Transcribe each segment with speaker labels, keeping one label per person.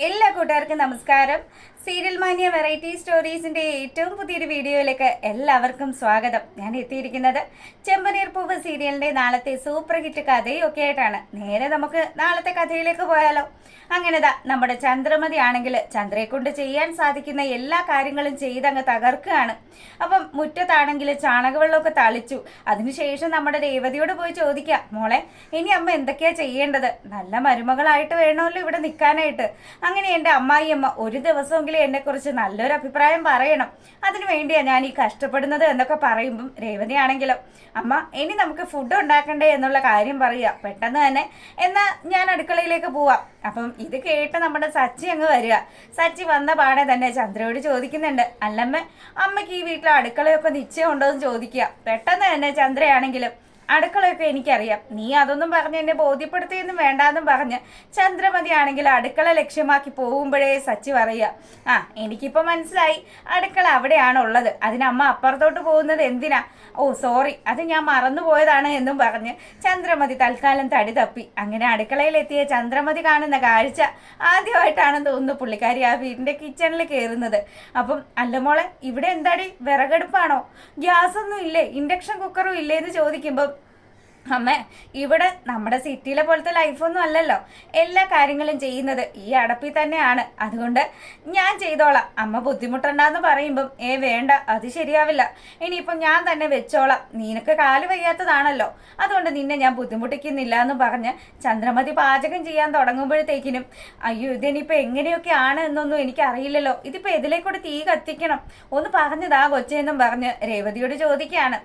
Speaker 1: എല്ലാ കൂട്ടുകാർക്കും നമസ്കാരം. സീരിയൽ മാനിയ വെറൈറ്റി സ്റ്റോറീസിന്റെ ഏറ്റവും പുതിയൊരു വീഡിയോയിലേക്ക് എല്ലാവർക്കും സ്വാഗതം. ഞാൻ എത്തിയിരിക്കുന്നത് ചെമ്പനീർ പൂവ് സീരിയലിന്റെ നാളത്തെ സൂപ്പർ ഹിറ്റ് കഥയൊക്കെ ആയിട്ടാണ്. നേരെ നമുക്ക് നാളത്തെ കഥയിലേക്ക് പോയാലോ? അങ്ങനെതാ നമ്മുടെ ചന്ദ്രമതി ആണെങ്കിൽ ചന്ദ്രയെ കൊണ്ട് ചെയ്യാൻ സാധിക്കുന്ന എല്ലാ കാര്യങ്ങളും ചെയ്തങ്ങ് തകർക്കുകയാണ്. അപ്പം മുറ്റത്താണെങ്കിൽ ചാണകവെള്ളമൊക്കെ തളിച്ചു. അതിനുശേഷം നമ്മുടെ രേവതിയോട് പോയി ചോദിക്കുക, മോളെ ഇനി അമ്മ എന്തൊക്കെയാ ചെയ്യേണ്ടത്? നല്ല മരുമകളായിട്ട് വേണമല്ലോ ഇവിടെ നിൽക്കാനായിട്ട്. അങ്ങനെ എൻ്റെ അമ്മായിയമ്മ ഒരു ദിവസമെങ്കിലും എന്നെക്കുറിച്ച് നല്ലൊരു അഭിപ്രായം പറയണം. അതിനു വേണ്ടിയാണ് ഞാൻ ഈ കഷ്ടപ്പെടുന്നത് എന്നൊക്കെ പറയുമ്പം രേവതി ആണെങ്കിലും, അമ്മ ഇനി നമുക്ക് ഫുഡ് ഉണ്ടാക്കണ്ടേ എന്നുള്ള കാര്യം പറയുക. പെട്ടെന്ന് തന്നെ എന്നാ ഞാൻ അടുക്കളയിലേക്ക് പോവാം. അപ്പം ഇത് കേട്ട് നമ്മുടെ സച്ചി അങ്ങ് വരിക. സച്ചി വന്ന പാടെ തന്നെ ചന്ദ്രയോട് ചോദിക്കുന്നുണ്ട്, അല്ലമ്മ അമ്മയ്ക്ക് ഈ വീട്ടിലെ അടുക്കളയൊക്കെ നിശ്ചയമുണ്ടോ എന്ന് ചോദിക്കുക. പെട്ടെന്ന് തന്നെ ചന്ദ്രയാണെങ്കിലും, അടുക്കളയൊക്കെ എനിക്കറിയാം, നീ അതൊന്നും പറഞ്ഞ് എന്നെ ബോധ്യപ്പെടുത്തിയൊന്നും വേണ്ടാന്നും പറഞ്ഞ് ചന്ദ്രമതി ആണെങ്കിൽ അടുക്കള ലക്ഷ്യമാക്കി പോകുമ്പോഴേ സച്ചി പറയുക, എനിക്കിപ്പോൾ മനസ്സിലായി അടുക്കള അവിടെയാണുള്ളത്, അതിനമ്മ അപ്പുറത്തോട്ട് പോകുന്നത് എന്തിനാ? ഓ സോറി, അത് ഞാൻ മറന്നുപോയതാണ് എന്നും പറഞ്ഞ് ചന്ദ്രമതി തൽക്കാലം തടി തപ്പി. അങ്ങനെ അടുക്കളയിലെത്തിയ ചന്ദ്രമതി കാണുന്ന കാഴ്ച ആദ്യമായിട്ടാണെന്ന് തോന്നുന്നു പുള്ളിക്കാരി ആ വീടിന്റെ കിച്ചണിൽ കയറുന്നത്. അപ്പം അല്ല മോളെ, ഇവിടെ എന്താടി വിറകടുപ്പാണോ? ഗ്യാസൊന്നും ഇല്ലേ? ഇൻഡക്ഷൻ കുക്കറും ഇല്ലേ എന്ന് ചോദിക്കുമ്പോൾ, അമ്മ ഇവിടെ നമ്മുടെ സിറ്റിയിലെ പോലത്തെ ലൈഫൊന്നും അല്ലല്ലോ, എല്ലാ കാര്യങ്ങളും ചെയ്യുന്നത് ഈ അടപ്പിൽ തന്നെയാണ്, അതുകൊണ്ട് ഞാൻ ചെയ്തോളാം. അമ്മ ബുദ്ധിമുട്ടുണ്ടാന്ന് പറയുമ്പം വേണ്ട, അത് ശരിയാവില്ല, ഇനിയിപ്പം ഞാൻ തന്നെ വെച്ചോളാം, നിനക്ക് കാല് വയ്യാത്തതാണല്ലോ, അതുകൊണ്ട് നിന്നെ ഞാൻ ബുദ്ധിമുട്ടിക്കുന്നില്ല എന്ന് പറഞ്ഞ് ചന്ദ്രമതി പാചകം ചെയ്യാൻ തുടങ്ങുമ്പോഴത്തേക്കിനും, അയ്യോ ഇതിനിപ്പോൾ എങ്ങനെയൊക്കെ ആണ് എന്നൊന്നും എനിക്കറിയില്ലല്ലോ, ഇതിപ്പോൾ ഇതിലേക്കൂടെ തീ കത്തിക്കണം, ഒന്ന് പറഞ്ഞതാ കൊച്ചെന്നും പറഞ്ഞ് രേവതിയോട് ചോദിക്കുകയാണ്.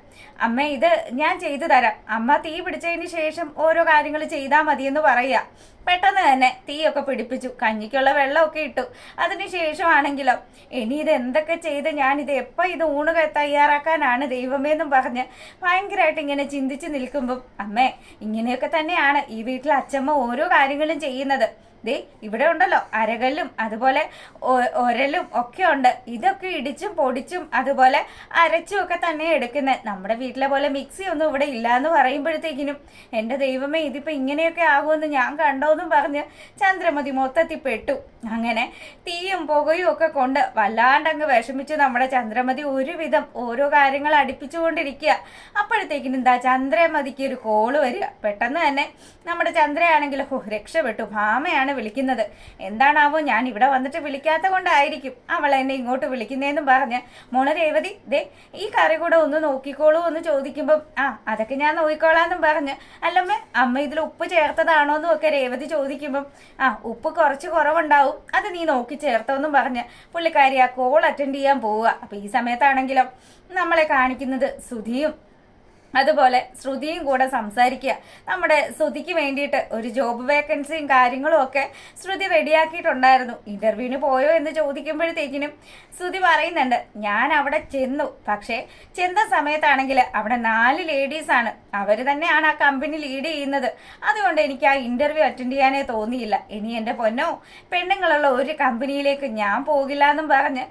Speaker 1: അമ്മ ഇത് ഞാൻ ചെയ്തു തരാം, അമ്മ തീ പിടിച്ചതിന് ശേഷം ഓരോ കാര്യങ്ങൾ ചെയ്താൽ മതിയെന്ന് പറയുക. പെട്ടെന്ന് തന്നെ തീയൊക്കെ പിടിപ്പിച്ചു, കഞ്ഞിക്കുള്ള വെള്ളമൊക്കെ ഇട്ടു. അതിനുശേഷമാണെങ്കിലോ, ഇനി ഇത് എന്തൊക്കെ ചെയ്ത് ഞാനിത് എപ്പോൾ ഇത് ഊണ് തയ്യാറാക്കാനാണ് ദൈവമേന്നും പറഞ്ഞ് ഭയങ്കരമായിട്ട് ഇങ്ങനെ ചിന്തിച്ച് നിൽക്കുമ്പം, അമ്മേ ഇങ്ങനെയൊക്കെ തന്നെയാണ് ഈ വീട്ടിൽ അച്ഛമ്മ ഓരോ കാര്യങ്ങളും ചെയ്യുന്നത്. ദേ ഇവിടെ ഉണ്ടല്ലോ അരകല്ലും അതുപോലെ ഒരലും ഒക്കെ ഉണ്ട്, ഇതൊക്കെ ഇടിച്ചും പൊടിച്ചും അതുപോലെ അരച്ചും ഒക്കെ തന്നെ എടുക്കുന്നത്. നമ്മുടെ വീട്ടിലെ പോലെ മിക്സി ഒന്നും ഇവിടെ ഇല്ല എന്ന് പറയുമ്പോഴത്തേക്കിനും, എൻ്റെ ദൈവമേ ഇതിപ്പോൾ ഇങ്ങനെയൊക്കെ ആകുമെന്ന് ഞാൻ കണ്ടോന്നും പറഞ്ഞ് ചന്ദ്രമതി മൊത്തത്തിൽ പെട്ടു. അങ്ങനെ തീയും പുകയും ഒക്കെ കൊണ്ട് വല്ലാണ്ടങ്ങ് വിഷമിച്ച് നമ്മുടെ ചന്ദ്രമതി ഒരുവിധം ഓരോ കാര്യങ്ങൾ അടുപ്പിച്ചുകൊണ്ടിരിക്കുക. അപ്പോഴത്തേക്കിനും എന്താ ചന്ദ്രമതിക്ക് ഒരു കോള് വരിക. പെട്ടെന്ന് തന്നെ നമ്മുടെ ചന്ദ്രയാണെങ്കിൽ രക്ഷപ്പെട്ടു, ഭാമയാണ് വിളിക്കുന്നത്. എന്താണാവോ ഞാൻ ഇവിടെ വന്നിട്ട് വിളിക്കാത്ത കൊണ്ടായിരിക്കും അവൾ എന്നെ ഇങ്ങോട്ട് വിളിക്കുന്നതെന്നും പറഞ്ഞ്, മോളെ രേവതി ദേ ഈ കറി കൂടെ ഒന്ന് നോക്കിക്കോളൂ എന്ന് ചോദിക്കുമ്പം, അതൊക്കെ ഞാൻ നോക്കിക്കോളാന്നും പറഞ്ഞ്, അല്ലമ്മേ അമ്മ ഇതിൽ ഉപ്പ് ചേർത്തതാണോ എന്നും ഒക്കെ രേവതി ചോദിക്കുമ്പം, ഉപ്പ് കുറച്ച് കുറവുണ്ടാവും, അത് നീ നോക്കി ചേർത്തോന്നും പറഞ്ഞ് പുള്ളിക്കാരി ആ കോൾ അറ്റൻഡ് ചെയ്യാൻ പോവുക. അപ്പൊ ഈ സമയത്താണെങ്കിലും നമ്മളെ കാണിക്കുന്നത് സുധിയും അതുപോലെ ശ്രുതിയും കൂടെ സംസാരിക്കുക. നമ്മുടെ ശ്രുതിക്ക് വേണ്ടിയിട്ട് ഒരു ജോബ് വേക്കൻസിയും കാര്യങ്ങളും ഒക്കെ ശ്രുതി റെഡിയാക്കിയിട്ടുണ്ടായിരുന്നു. ഇന്റർവ്യൂവിന് പോയോ എന്ന് ചോദിക്കുമ്പോഴത്തേക്കിനും ശ്രുതി പറയുന്നുണ്ട്, ഞാൻ അവിടെ ചെന്നു, പക്ഷേ ചെന്ന സമയത്താണെങ്കിൽ അവിടെ 4 ലേഡീസാണ്, അവർ തന്നെയാണ് ആ കമ്പനി ലീഡ് ചെയ്യുന്നത്, അതുകൊണ്ട് എനിക്ക് ആ ഇന്റർവ്യൂ അറ്റൻഡ് ചെയ്യാനേ തോന്നിയില്ല. ഇനി എൻ്റെ പൊന്നോ പെണ്ണുങ്ങളുള്ള ഒരു കമ്പനിയിലേക്ക് ഞാൻ പോകില്ല എന്നും പറഞ്ഞ്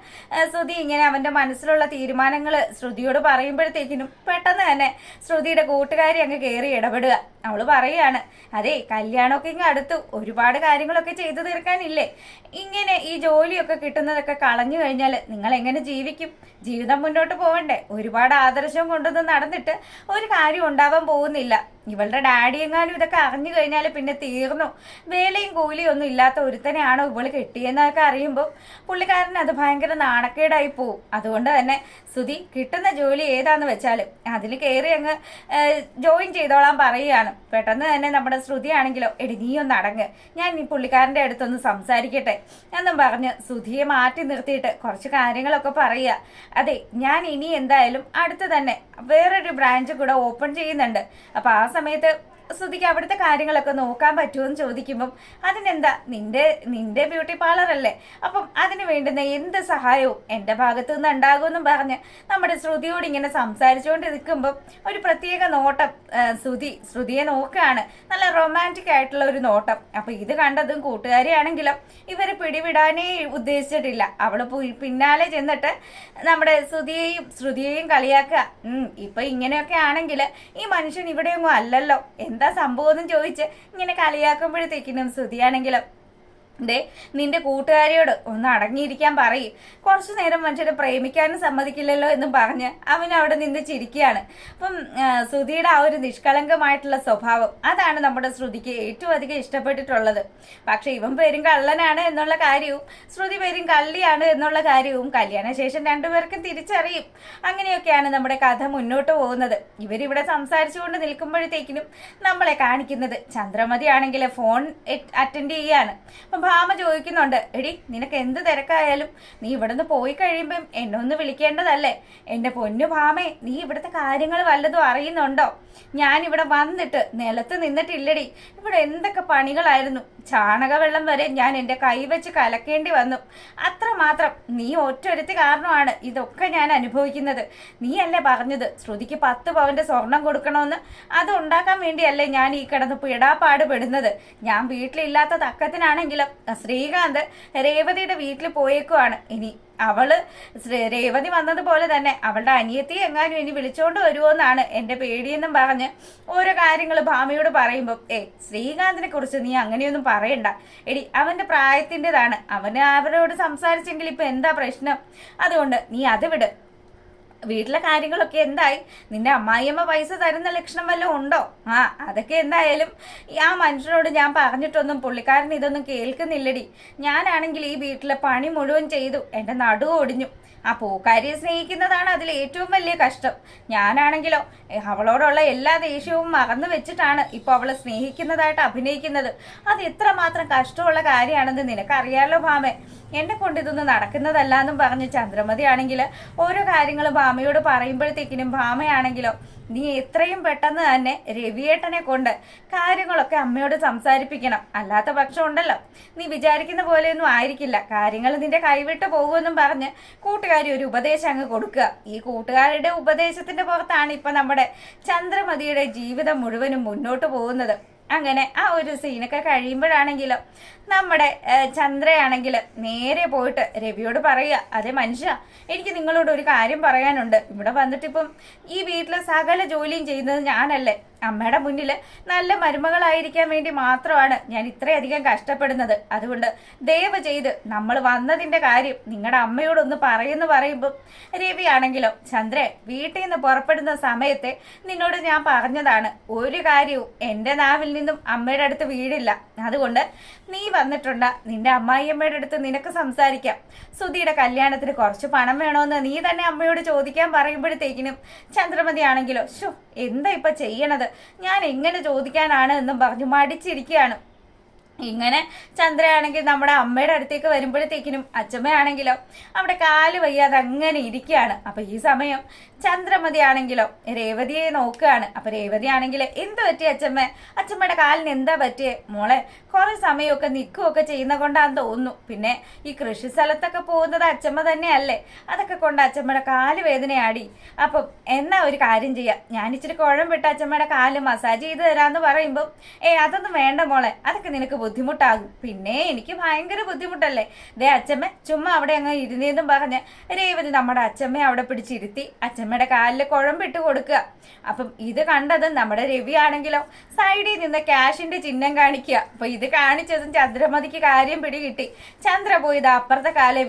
Speaker 1: ശ്രുതി ഇങ്ങനെ അവൻ്റെ മനസ്സിലുള്ള തീരുമാനങ്ങൾ ശ്രുതിയോട് പറയുമ്പോഴത്തേക്കിനും പെട്ടെന്ന് തന്നെ ശ്രുതിയുടെ കൂട്ടുകാരി അങ്ങ് കയറി ഇടപെടുക. അവള് പറയാണ്, അതെ കല്യാണമൊക്കെ ഇങ്ങ് അടുത്തു, ഒരുപാട് കാര്യങ്ങളൊക്കെ ചെയ്തു തീർക്കാനില്ലേ, ഇങ്ങനെ ഈ ജോലിയൊക്കെ കിട്ടുന്നതൊക്കെ കളഞ്ഞു കഴിഞ്ഞാൽ നിങ്ങൾ എങ്ങനെ ജീവിക്കും? ജീവിതം മുന്നോട്ട് പോകണ്ടേ? ഒരുപാട് ആദർശം കൊണ്ടൊന്നും നടന്നിട്ട് ഒരു കാര്യം ഉണ്ടാവാൻ പോകുന്നില്ല. ഇവളുടെ ഡാഡി എങ്ങാനും ഇതൊക്കെ അറിഞ്ഞു കഴിഞ്ഞാൽ പിന്നെ തീർന്നു. വേലയും കൂലിയും ഒന്നും ഇല്ലാത്ത ഒരുത്തനെയാണോ ഇവള് കെട്ടിയെന്നൊക്കെ അറിയുമ്പോൾ പുള്ളിക്കാരൻ അത് ഭയങ്കര നാണക്കേടായി പോവും. അതുകൊണ്ട് തന്നെ ശ്രുതി കിട്ടുന്ന ജോലി ഏതാന്ന് വെച്ചാൽ അതിൽ കയറി അങ്ങ് ജോയിൻ ചെയ്തോളാൻ പറയുകയാണ്. പെട്ടെന്ന് തന്നെ നമ്മുടെ ശ്രുതി ആണെങ്കിലോ, എടി നീ ഒന്ന് അടങ്ങ്, ഞാൻ ഈ പുള്ളിക്കാരൻ്റെ അടുത്തൊന്ന് സംസാരിക്കട്ടെ എന്നും പറഞ്ഞ് ശ്രുതിയെ മാറ്റി നിർത്തിയിട്ട് കുറച്ച് കാര്യങ്ങളൊക്കെ പറയുക. അതെ ഞാൻ ഇനി എന്തായാലും അടുത്ത് തന്നെ വേറൊരു ബ്രാഞ്ച് കൂടെ ഓപ്പൺ ചെയ്യുന്നുണ്ട്, അപ്പൊ ആ സമയത്ത് ശ്രുതിക്ക് അവിടുത്തെ കാര്യങ്ങളൊക്കെ നോക്കാൻ പറ്റുമെന്ന് ചോദിക്കുമ്പം, അതിനെന്താ നിന്റെ ബ്യൂട്ടി പാർലർ അല്ലേ, അപ്പം അതിന് വേണ്ടുന്ന എന്ത് സഹായവും എൻ്റെ ഭാഗത്തു നിന്ന് ഉണ്ടാകുമെന്നും പറഞ്ഞ് നമ്മുടെ ശ്രുതിയോട് ഇങ്ങനെ സംസാരിച്ചുകൊണ്ട് നിൽക്കുമ്പം ഒരു പ്രത്യേക നോട്ടം ശ്രുതിയെ നോക്കുകയാണ്, നല്ല റൊമാൻറ്റിക് ആയിട്ടുള്ള ഒരു നോട്ടം. അപ്പം ഇത് കണ്ടതും കൂട്ടുകാരിയാണെങ്കിലും ഇവരെ പിടിവിടാനേ ഉദ്ദേശിച്ചിട്ടില്ല. അവൾ പിന്നാലെ ചെന്നിട്ട് നമ്മുടെ ശ്രുതിയെയും കളിയാക്കുക. ഇപ്പൊ ഇങ്ങനെയൊക്കെ ആണെങ്കിൽ ഈ മനുഷ്യൻ ഇവിടെയൊന്നും അല്ലല്ലോ, എന്താ സംഭവം എന്ന് ചോദിച്ച് ഇങ്ങനെ കളിയാക്കുമ്പോഴത്തേക്കിനും ശ്രുതിയാണെങ്കിലും ദേ നിന്റെ കൂട്ടുകാരിയോട് ഒന്ന് അടങ്ങിയിരിക്കാൻ പറയും, കുറച്ചു നേരം മനുഷ്യരെ പ്രേമിക്കാനും സമ്മതിക്കില്ലല്ലോ എന്നും പറഞ്ഞ് അവൻ അവിടെ നിന്ന് ചിരിക്കുകയാണ്. അപ്പം ശ്രുതിയുടെ ആ ഒരു നിഷ്കളങ്കമായിട്ടുള്ള സ്വഭാവം അതാണ് നമ്മുടെ ശ്രുതിക്ക് ഏറ്റവും അധികം ഇഷ്ടപ്പെട്ടിട്ടുള്ളത്. പക്ഷെ ഇവൻ പേരും കള്ളനാണ് എന്നുള്ള കാര്യവും ശ്രുതി പേരും കള്ളിയാണ് എന്നുള്ള കാര്യവും കല്യാണശേഷം രണ്ടുപേർക്കും തിരിച്ചറിയും. അങ്ങനെയൊക്കെയാണ് നമ്മുടെ കഥ മുന്നോട്ട് പോകുന്നത്. ഇവരിവിടെ സംസാരിച്ചുകൊണ്ട് നിൽക്കുമ്പോഴത്തേക്കിനും നമ്മളെ കാണിക്കുന്നത് ചന്ദ്രമതി ആണെങ്കിൽ ഫോൺ അറ്റൻഡ് ചെയ്യാണ്. അപ്പം ഭാമ ചോദിക്കുന്നുണ്ട്, എടി നിനക്ക് എന്ത് തിരക്കായാലും നീ ഇവിടുന്ന് പോയി കഴിയുമ്പം എന്നെ ഒന്ന് വിളിക്കേണ്ടതല്ലേ? എൻ്റെ പൊന്നു ഭാമേ, നീ ഇവിടുത്തെ കാര്യങ്ങൾ വല്ലതും അറിയുന്നുണ്ടോ? ഞാനിവിടെ വന്നിട്ട് നിലത്ത് നിന്നിട്ടില്ലടി. ഇവിടെ എന്തൊക്കെ പണികളായിരുന്നു. ചാണകവെള്ളം വരെ ഞാൻ എൻ്റെ കൈവച്ച് കലക്കേണ്ടി വന്നു. അത്രമാത്രം നീ ഒറ്റൊരുത്തി കാരണമാണ് ഇതൊക്കെ ഞാൻ അനുഭവിക്കുന്നത്. നീ അല്ലേ പറഞ്ഞത് ശ്രുതിക്ക് 10 പവന്റെ സ്വർണം കൊടുക്കണമെന്ന്? അത് ഉണ്ടാക്കാൻ വേണ്ടിയല്ലേ ഞാൻ ഈ കിടന്ന് പിടാപ്പാട് പെടുന്നത്? ഞാൻ വീട്ടിലില്ലാത്ത തക്കത്തിനാണെങ്കിലും ശ്രീകാന്ത് രേവതിയുടെ വീട്ടിൽ പോയേക്കുവാണ്. ഇനി അവള് രേവതി വന്നതുപോലെ തന്നെ അവളുടെ അനിയത്തി എങ്ങാനും ഇനി വിളിച്ചോണ്ട് വരുമോന്നാണ് എൻ്റെ പേടിയെന്നും പറഞ്ഞ് ഓരോ കാര്യങ്ങൾ ഭാമയോട് പറയുമ്പോൾ, ശ്രീകാന്തിനെ കുറിച്ച് നീ അങ്ങനെയൊന്നും പറയണ്ട എടി, അവന്റെ പ്രായത്തിൻ്റെതാണ്. അവന് അവരോട് സംസാരിച്ചെങ്കിൽ ഇപ്പൊ എന്താ പ്രശ്നം? അതുകൊണ്ട് നീ അത് വിട്. വീട്ടിലെ കാര്യങ്ങളൊക്കെ എന്തായി? നിന്റെ അമ്മായിയമ്മ പൈസ തരുന്ന ലക്ഷണം വല്ലതും ഉണ്ടോ? അതൊക്കെ എന്തായാലും ആ മനുഷ്യനോട് ഞാൻ പറഞ്ഞിട്ടൊന്നും പുള്ളിക്കാരൻ ഇതൊന്നും കേൾക്കുന്നില്ലടി. ഞാനാണെങ്കിൽ ഈ വീട്ടിലെ പണി മുഴുവൻ ചെയ്തു, എൻ്റെ നടുവ് ഒടിഞ്ഞു. ആ പൂക്കാരിയെ സ്നേഹിക്കുന്നതാണ് അതിൽ ഏറ്റവും വലിയ കഷ്ടം. ഞാനാണെങ്കിലോ അവളോടുള്ള എല്ലാ ദേഷ്യവും മറന്നു വെച്ചിട്ടാണ് ഇപ്പോൾ അവളെ സ്നേഹിക്കുന്നതായിട്ട് അഭിനയിക്കുന്നത്. അത് എത്രമാത്രം കഷ്ടമുള്ള കാര്യമാണെന്ന് നിനക്കറിയാലോ ഭാമേ. എന്നെ കൊണ്ട് ഇതൊന്നും നടക്കുന്നതല്ല എന്നും പറഞ്ഞ് ചന്ദ്രമതി ആണെങ്കിൽ ഓരോ കാര്യങ്ങൾ ഭാമയോട് പറയുമ്പോഴത്തേക്കിനും ഭാമയാണെങ്കിലോ നീ എത്രയും പെട്ടെന്ന് തന്നെ രവിയേട്ടനെ കൊണ്ട് കാര്യങ്ങളൊക്കെ അമ്മയോട് സംസാരിപ്പിക്കണം. അല്ലാത്ത പക്ഷം ഉണ്ടല്ലോ നീ വിചാരിക്കുന്ന പോലെയൊന്നും ആയിരിക്കില്ല, കാര്യങ്ങൾ നിന്റെ കൈവിട്ട് പോകുമെന്നും പറഞ്ഞ് കൂട്ടുകാരി ഒരു ഉപദേശം അങ്ങ് കൊടുക്കുക. ഈ കൂട്ടുകാരുടെ ഉപദേശത്തിന്റെ പുറത്താണ് ഇപ്പൊ നമ്മുടെ ചന്ദ്രമതിയുടെ ജീവിതം മുഴുവനും മുന്നോട്ട് പോകുന്നത്. അങ്ങനെ ആ ഒരു സീനൊക്കെ കഴിയുമ്പോഴാണെങ്കിലോ നമ്മുടെ ചന്ദ്രയാണെങ്കിൽ നേരെ പോയിട്ട് രവിയോട് പറയുക, അതെ മനുഷ്യ, എനിക്ക് നിങ്ങളോട് ഒരു കാര്യം പറയാനുണ്ട്. ഇവിടെ വന്നിട്ടിപ്പം ഈ വീട്ടിലെ സകല ജോലിയും ചെയ്യുന്നത് ഞാനല്ലേ. അമ്മയുടെ മുന്നിൽ നല്ല മരുമകളായിരിക്കാൻ വേണ്ടി മാത്രമാണ് ഞാൻ ഇത്രയധികം കഷ്ടപ്പെടുന്നത്. അതുകൊണ്ട് ദയവ് ചെയ്ത് നമ്മൾ വന്നതിൻ്റെ കാര്യം നിങ്ങളുടെ അമ്മയോടൊന്ന് പറയുമ്പോൾ രവി ആണെങ്കിലോ, ചന്ദ്രൻ വീട്ടിൽ നിന്ന് പുറപ്പെടുന്ന സമയത്തെ നിന്നോട് ഞാൻ പറഞ്ഞതാണ്, ഒരു കാര്യവും എൻ്റെ നാവിൽ നിന്നും അമ്മയുടെ അടുത്ത് വീടില്ല. അതുകൊണ്ട് നീ വന്നിട്ടുണ്ട്, നിന്റെ അമ്മായിയമ്മയുടെ അടുത്ത് നിനക്ക് സംസാരിക്കാം. സുധിയുടെ കല്യാണത്തിന് കുറച്ച് പണം വേണമെന്ന് നീ തന്നെ അമ്മയോട് ചോദിക്കാൻ പറയുമ്പോഴത്തേക്കിനും ചന്ദ്രമതി ആണെങ്കിലോ, ശോ എന്താ ഇപ്പൊ ചെയ്യണത്, ഞാൻ എങ്ങനെ ചോദിക്കാനാണ് എന്നും പറഞ്ഞു മടിച്ചിരിക്കുകയാണ്. ഇങ്ങനെ ചന്ദ്രയാണെങ്കിൽ നമ്മുടെ അമ്മയുടെ അടുത്തേക്ക് വരുമ്പോഴത്തേക്കിനും അച്ഛമ്മയാണെങ്കിലോ അവിടെ കാല് വയ്യാതെ അങ്ങനെ ഇരിക്കുകയാണ്. അപ്പൊ ഈ സമയം ചന്ദ്രമതി ആണെങ്കിലോ രേവതിയെ നോക്കുകയാണ്. അപ്പൊ രേവതി ആണെങ്കിൽ എന്ത് പറ്റി അച്ഛമ്മ? അച്ഛമ്മയുടെ കാലിന് എന്താ പറ്റിയേ? മോളെ കുറെ സമയമൊക്കെ നിൽക്കുകയൊക്കെ ചെയ്യുന്ന കൊണ്ടാന്ന് തോന്നുന്നു. പിന്നെ ഈ കൃഷി സ്ഥലത്തൊക്കെ പോകുന്നത് അച്ഛമ്മ തന്നെയല്ലേ, അതൊക്കെ കൊണ്ട് അച്ഛമ്മയുടെ കാല് വേദനയാടി. അപ്പം എന്നാ ഒരു കാര്യം ചെയ്യാം, ഞാൻ ഇച്ചിരി കുഴമ്പിട്ട് അച്ഛമ്മയുടെ കാല് മസാജ് ചെയ്ത് തരാമെന്ന് പറയുമ്പോൾ, അതൊന്നും വേണ്ട മോളെ, അതൊക്കെ നിനക്ക് ബുദ്ധിമുട്ടാകും. പിന്നെ എനിക്ക് ഭയങ്കര ബുദ്ധിമുട്ടല്ലേ. ദേ അച്ഛമ്മ ചുമ്മാ അവിടെ അങ്ങ് ഇരുന്നേന്നും പറഞ്ഞ് രേവതി നമ്മുടെ അച്ഛമ്മയെ അവിടെ പിടിച്ചിരുത്തി അച്ഛമ്മയുടെ കാലിൽ കുഴമ്പിട്ട് കൊടുക്കുക. അപ്പം ഇത് കണ്ടത് നമ്മുടെ രവി ആണെങ്കിലോ സൈഡിൽ നിന്ന് ക്യാഷിന്റെ ചിഹ്നം കാണിക്കുക. അപ്പൊ ഇത് കാണിച്ചതും ചന്ദ്രമതിക്ക് കാര്യം പിടികിട്ടി. ചന്ദ്ര പോയി ഇത് അപ്പുറത്തെ കാലെ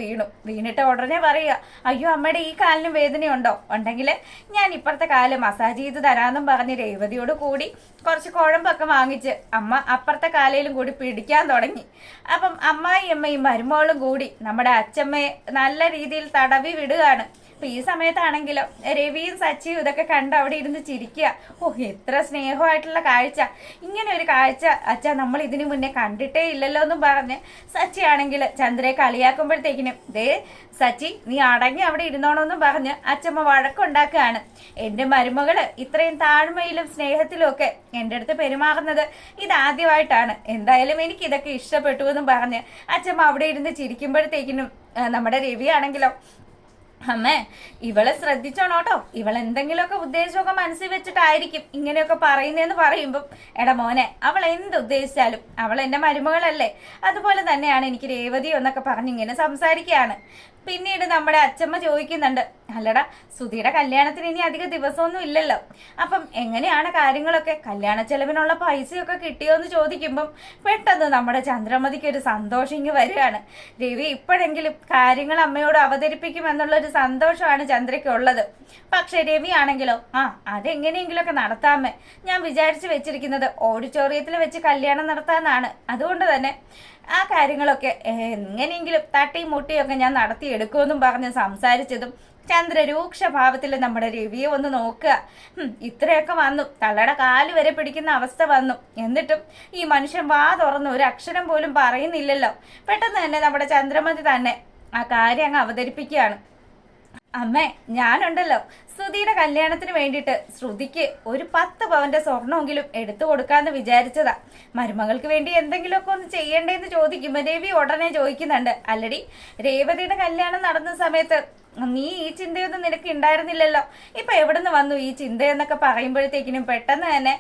Speaker 1: വീണിട്ട് ഉടനെ പറയുക, അയ്യോ അമ്മയുടെ ഈ കാലിന് വേദനയുണ്ടോ? ഉണ്ടെങ്കിൽ ഞാൻ ഇപ്പുറത്തെ കാല് മസാജ് ചെയ്ത് തരാമെന്നും പറഞ്ഞ് രേവതിയോട് കൂടി കുറച്ച് കുഴമ്പൊക്കെ വാങ്ങിച്ച് അമ്മ അപ്പുറത്തെ കാലയിലും കൂടി പിടിക്കാൻ തുടങ്ങി. അപ്പം അമ്മായിയമ്മയും മരുമോളും കൂടി നമ്മുടെ അച്ഛമ്മയെ നല്ല രീതിയിൽ തടവി വിടുകയാണ്. അപ്പൊ ഈ സമയത്താണെങ്കിലും രവിയും സച്ചിയും ഇതൊക്കെ കണ്ട് അവിടെ ഇരുന്ന് ചിരിക്കുക. എത്ര സ്നേഹമായിട്ടുള്ള കാഴ്ച, ഇങ്ങനെ ഒരു കാഴ്ച അച്ഛാ നമ്മൾ ഇതിനു മുന്നേ കണ്ടിട്ടേ ഇല്ലല്ലോ എന്നും പറഞ്ഞ് സച്ചി ആണെങ്കിൽ ചന്ദ്രയെ കളിയാക്കുമ്പോഴത്തേക്കിനും ദേ സച്ചി നീ അടങ്ങി അവിടെ ഇരുന്നോണമെന്നും പറഞ്ഞ് അച്ഛമ്മ വഴക്കുണ്ടാക്കുകയാണ്. എൻ്റെ മരുമകള് ഇത്രയും താഴ്മയിലും സ്നേഹത്തിലും ഒക്കെ എൻ്റെ അടുത്ത് പെരുമാറുന്നത് ഇതാദ്യമായിട്ടാണ്. എന്തായാലും എനിക്ക് ഇതൊക്കെ ഇഷ്ടപ്പെട്ടു എന്നും പറഞ്ഞ് അച്ഛമ്മ അവിടെ ഇരുന്ന് ചിരിക്കുമ്പോഴത്തേക്കിനും നമ്മുടെ രവി ആണെങ്കിലോ അമ്മേ, ഇവളെ ശ്രദ്ധിച്ചോണോട്ടോ. ഇവളെന്തെങ്കിലുമൊക്കെ ഉദ്ദേശമൊക്കെ മനസ്സിൽ വെച്ചിട്ടായിരിക്കും ഇങ്ങനെയൊക്കെ പറയുന്നതെന്ന് പറയുമ്പം, എടാ മോനെ, അവൾ എന്ത് ഉദ്ദേശിച്ചാലും അവൾ എൻ്റെ മരുമകളല്ലേ. അതുപോലെ തന്നെയാണ് എനിക്ക് രേവതി എന്നൊക്കെ പറഞ്ഞിങ്ങനെ സംസാരിക്കുകയാണ്. പിന്നീട് നമ്മുടെ അച്ചമ്മ ചോദിക്കുന്നുണ്ട്, അല്ലടാ, സുധിയുടെ കല്യാണത്തിന് ഇനി അധിക ദിവസമൊന്നും ഇല്ലല്ലോ, അപ്പം എങ്ങനെയാണ് കാര്യങ്ങളൊക്കെ, കല്യാണ ചെലവിനുള്ള പൈസയൊക്കെ കിട്ടിയോ എന്ന് ചോദിക്കുമ്പം പെട്ടെന്ന് നമ്മുടെ ചന്ദ്രമതിക്ക് ഒരു സന്തോഷം ഇങ്ങ് വരികയാണ്. രവി ഇപ്പോഴെങ്കിലും കാര്യങ്ങൾ അമ്മയോട് അവതരിപ്പിക്കുമെന്നുള്ളൊരു സന്തോഷമാണ് ചന്ദ്രയ്ക്കുള്ളത്. പക്ഷെ രവി ആണെങ്കിലോ, അതെങ്ങനെയെങ്കിലുമൊക്കെ നടത്താമേ, ഞാൻ വിചാരിച്ചു വെച്ചിരിക്കുന്നത് ഓഡിറ്റോറിയത്തിൽ വെച്ച് കല്യാണം നടത്താമെന്നാണ്. അതുകൊണ്ട് തന്നെ ആ കാര്യങ്ങളൊക്കെ എങ്ങനെയെങ്കിലും തട്ടിയും മുട്ടിയൊക്കെ ഞാൻ നടത്തിയെടുക്കുമെന്നും പറഞ്ഞ് സംസാരിച്ചതും ചന്ദ്ര രൂക്ഷഭാവത്തിൽ നമ്മുടെ രവിയെ ഒന്ന് നോക്കുക. ഇത്രയൊക്കെ വന്നു, തള്ളയുടെ കാല് വരെ പിടിക്കുന്ന അവസ്ഥ വന്നു, എന്നിട്ടും ഈ മനുഷ്യൻ വാ തുറന്ന് ഒരു അക്ഷരം പോലും പറയുന്നില്ലല്ലോ. പെട്ടെന്ന് തന്നെ നമ്മുടെ ചന്ദ്രമതി തന്നെ ആ കാര്യം അങ്ങ് അവതരിപ്പിക്കുകയാണ്. അമ്മേ, ഞാനുണ്ടല്ലോ ശ്രുതിയുടെ കല്യാണത്തിന് വേണ്ടിയിട്ട് ശ്രുതിക്ക് ഒരു 10 പവന്റെ സ്വർണ്ണമെങ്കിലും എടുത്തു കൊടുക്കാന്ന് വിചാരിച്ചതാ. മരുമകൾക്ക് വേണ്ടി എന്തെങ്കിലുമൊക്കെ ഒന്ന് ചെയ്യണ്ടേന്ന് ചോദിക്കുമ്പോൾ രവി ഉടനെ ചോദിക്കുന്നുണ്ട്, അല്ലടി, രേവതിയുടെ കല്യാണം നടന്ന സമയത്ത് നീ ഈ ചിന്തയൊന്നും നിനക്ക് ഉണ്ടായിരുന്നില്ലല്ലോ, ഇപ്പൊ എവിടുന്ന് വന്നു ഈ ചിന്തയെന്നൊക്കെ പറയുമ്പോഴത്തേക്കിനും പെട്ടെന്ന് തന്നെ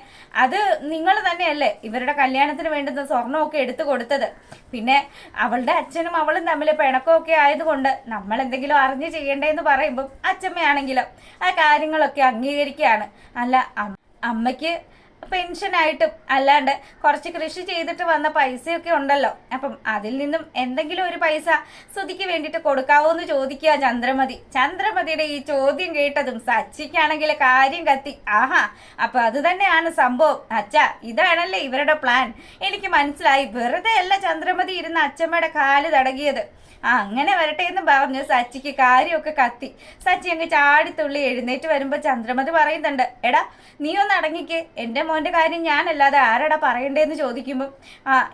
Speaker 1: അത് നിങ്ങൾ തന്നെയല്ലേ ഇവരുടെ കല്യാണത്തിന് വേണ്ടുന്ന സ്വർണ്ണമൊക്കെ എടുത്തു കൊടുത്തത്. പിന്നെ അവളുടെ അച്ഛനും അവളും തമ്മിൽ പിണക്കമൊക്കെ ആയതുകൊണ്ട് നമ്മൾ എന്തെങ്കിലും അറിഞ്ഞ് ചെയ്യണ്ടേന്ന് പറയുമ്പം അച്ഛമ്മയാണെങ്കിലും ആ കാര്യങ്ങളൊക്കെ അംഗീകരിക്കുകയാണ്. അല്ല, അമ്മയ്ക്ക് പെൻഷനായിട്ടും അല്ലാണ്ട് കുറച്ച് കൃഷി ചെയ്തിട്ട് വന്ന പൈസയൊക്കെ ഉണ്ടല്ലോ, അപ്പം അതിൽ നിന്നും എന്തെങ്കിലും ഒരു പൈസ ശ്രുതിക്ക് വേണ്ടിയിട്ട് കൊടുക്കാവോ എന്ന് ചോദിക്കുക ചന്ദ്രമതി. ചന്ദ്രമതിയുടെ ഈ ചോദ്യം കേട്ടതും സച്ചിക്കാണെങ്കിൽ കാര്യം കത്തി. ആഹാ, അപ്പൊ അത് തന്നെയാണ് സംഭവം. അച്ഛാ, ഇതാണല്ലേ ഇവരുടെ പ്ലാൻ. എനിക്ക് മനസ്സിലായി. വെറുതെ അല്ല ചന്ദ്രമതി ഇരുന്ന് അച്ഛമ്മയുടെ കാല് തടകിയത്. അങ്ങനെ വരട്ടെ എന്ന് പറഞ്ഞ് സച്ചിക്ക് കാര്യമൊക്കെ കത്തി. സച്ചി അങ്ങ് ചാടിത്തുള്ളി എഴുന്നേറ്റ് വരുമ്പോൾ ചന്ദ്രമതി പറയുന്നുണ്ട്, എടാ, നീ ഒന്ന് അടങ്ങിക്ക്, എൻ്റെ മോൻ്റെ കാര്യം ഞാനല്ലാതെ ആരടാ പറയണ്ടേന്ന് ചോദിക്കുമ്പം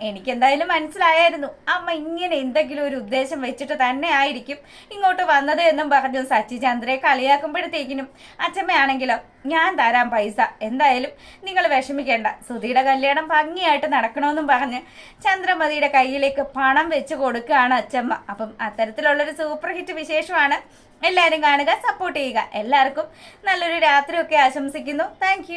Speaker 1: എനിക്കെന്തായാലും മനസ്സിലായായിരുന്നു അമ്മ ഇങ്ങനെ എന്തെങ്കിലും ഒരു ഉദ്ദേശം വെച്ചിട്ട് തന്നെ ആയിരിക്കും ഇങ്ങോട്ട് വന്നത് എന്നും പറഞ്ഞു സച്ചി ചന്ദ്രയെ കളിയാക്കുമ്പോഴത്തേക്കിനും അച്ഛമ്മയാണെങ്കിലോ, ഞാൻ തരാം പൈസ, എന്തായാലും നിങ്ങൾ വിഷമിക്കേണ്ട, സുധിയുടെ കല്യാണം ഭംഗിയായിട്ട് നടക്കണമെന്നും പറഞ്ഞ് ചന്ദ്രമതിയുടെ കയ്യിലേക്ക് പണം വെച്ച് കൊടുക്കുകയാണ് അച്ഛമ്മ. അപ്പം അത്തരത്തിലുള്ളൊരു സൂപ്പർ ഹിറ്റ് വിശേഷമാണ്. എല്ലാവരും കാണുക, സപ്പോർട്ട് ചെയ്യുക. എല്ലാവർക്കും നല്ലൊരു രാത്രിയൊക്കെ ആശംസിക്കുന്നു. താങ്ക്